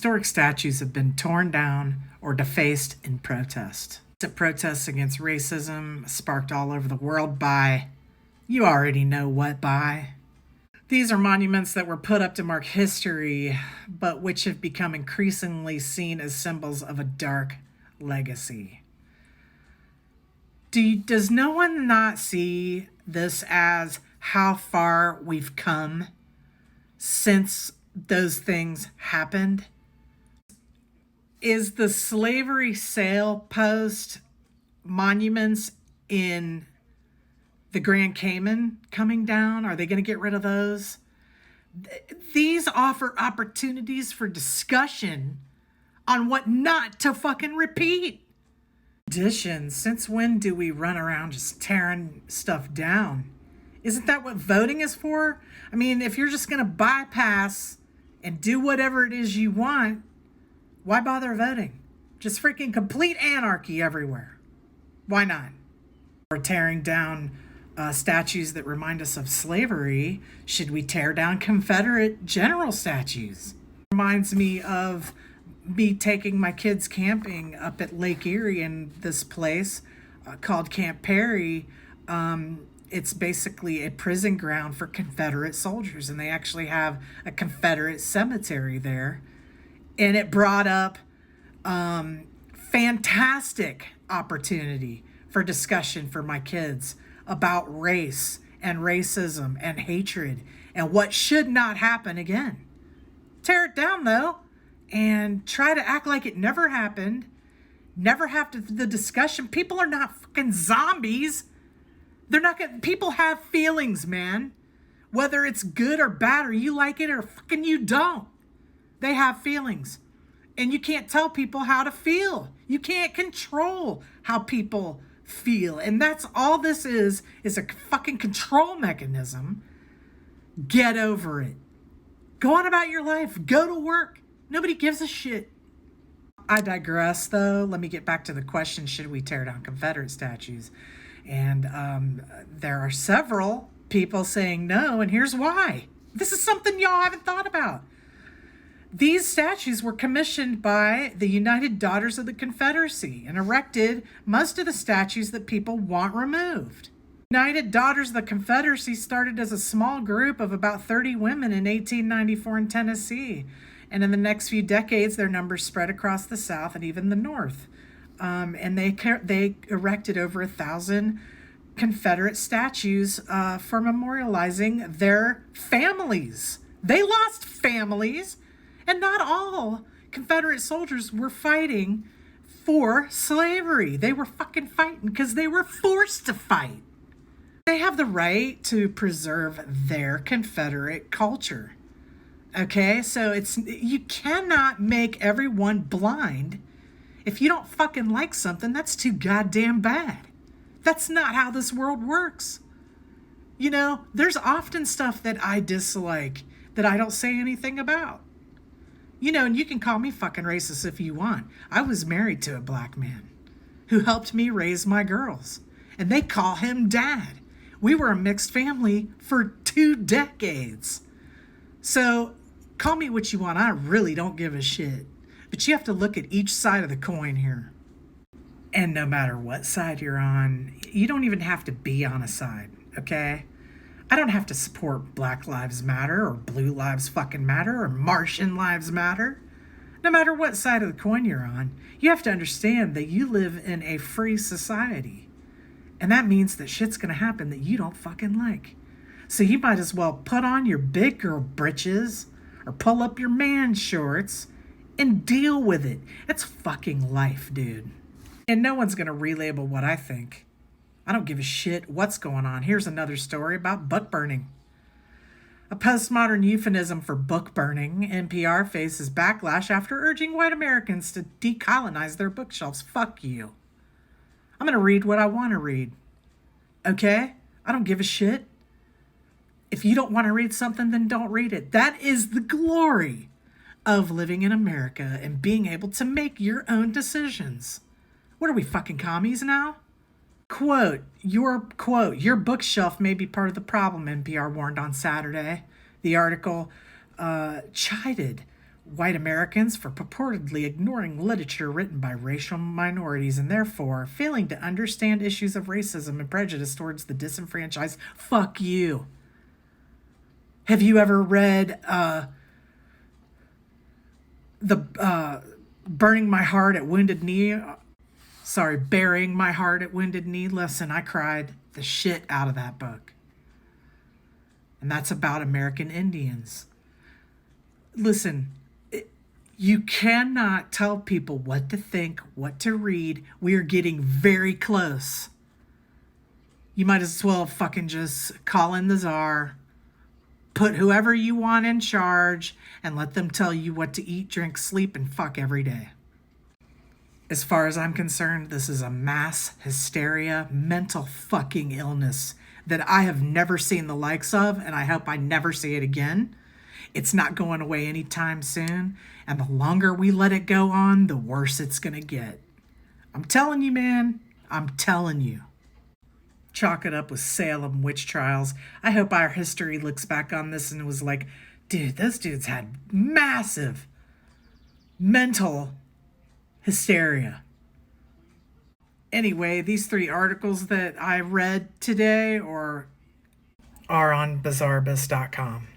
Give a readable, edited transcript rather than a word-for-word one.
Historic statues have been torn down or defaced in protest. Protests against racism sparked all over the world by, you already know what by. These are monuments that were put up to mark history, but which have become increasingly seen as symbols of a dark legacy. Does no one not see this as how far we've come since those things happened? Is the slavery sale post monuments in the Grand Cayman coming down? Are they going to get rid of those? These offer opportunities for discussion on what not to fucking repeat. Addition, since when do we run around just tearing stuff down? Isn't that what voting is for? I mean, if you're just going to bypass and do whatever it is you want, why bother voting? Just freaking complete anarchy everywhere. Why not? We're tearing down statues that remind us of slavery. Should we tear down Confederate general statues? Reminds me of me taking my kids camping up at Lake Erie in this place called Camp Perry. It's basically a prison ground for Confederate soldiers, and they actually have a Confederate cemetery there. And it brought up fantastic opportunity for discussion for my kids about race and racism and hatred and what should not happen again. Tear it down, though, and try to act like it never happened. Never have the discussion. People are not fucking zombies. They're not gonna, people have feelings, man. Whether it's good or bad, or you like it or fucking you don't. They have feelings. And you can't tell people how to feel. You can't control how people feel. And that's all this is a fucking control mechanism. Get over it. Go on about your life. Go to work. Nobody gives a shit. I digress, though. Let me get back to the question, should we tear down Confederate statues? And there are several people saying no, and here's why. This is something y'all haven't thought about. These statues were commissioned by the United Daughters of the Confederacy and erected most of the statues that people want removed. United Daughters of the Confederacy started as a small group of about 30 women in 1894 in Tennessee. And in the next few decades, their numbers spread across the South and even the North. And they erected over 1,000 Confederate statues for memorializing their families. They lost families. And not all Confederate soldiers were fighting for slavery. They were fucking fighting because they were forced to fight. They have the right to preserve their Confederate culture. Okay, so you cannot make everyone blind. If you don't fucking like something, that's too goddamn bad. That's not how this world works. You know, there's often stuff that I dislike that I don't say anything about. You know, and you can call me fucking racist if you want. I was married to a black man who helped me raise my girls. And they call him dad. We were a mixed family for 2 decades. So call me what you want. I really don't give a shit. But you have to look at each side of the coin here. And no matter what side you're on, you don't even have to be on a side, okay? I don't have to support Black Lives Matter or Blue Lives fucking Matter or Martian Lives Matter. No matter what side of the coin you're on, you have to understand that you live in a free society. And that means that shit's gonna happen that you don't fucking like. So you might as well put on your big girl britches or pull up your man shorts and deal with it. It's fucking life, dude. And no one's gonna relabel what I think. I don't give a shit what's going on. Here's another story about book burning. A postmodern euphemism for book burning, NPR faces backlash after urging white Americans to decolonize their bookshelves. Fuck you. I'm going to read what I want to read. Okay? I don't give a shit. If you don't want to read something, then don't read it. That is the glory of living in America and being able to make your own decisions. What are we, fucking commies now? Your bookshelf may be part of the problem, NPR warned on Saturday. The article chided white Americans for purportedly ignoring literature written by racial minorities and therefore failing to understand issues of racism and prejudice towards the disenfranchised. Fuck you. Have you ever read the Burning My Heart at Wounded Knee? Sorry, Burying My Heart at Wounded Knee? Listen, I cried the shit out of that book. And that's about American Indians. Listen, you cannot tell people what to think, what to read. We are getting very close. You might as well fucking just call in the czar, put whoever you want in charge, and let them tell you what to eat, drink, sleep, and fuck every day. As far as I'm concerned, this is a mass hysteria, mental fucking illness that I have never seen the likes of, and I hope I never see it again. It's not going away anytime soon, and the longer we let it go on, the worse it's gonna get. I'm telling you, man. I'm telling you. Chalk it up with Salem witch trials. I hope our history looks back on this and was like, dude, those dudes had massive mental hysteria. Anyway, these 3 articles that I read today are on bizarrebus.com.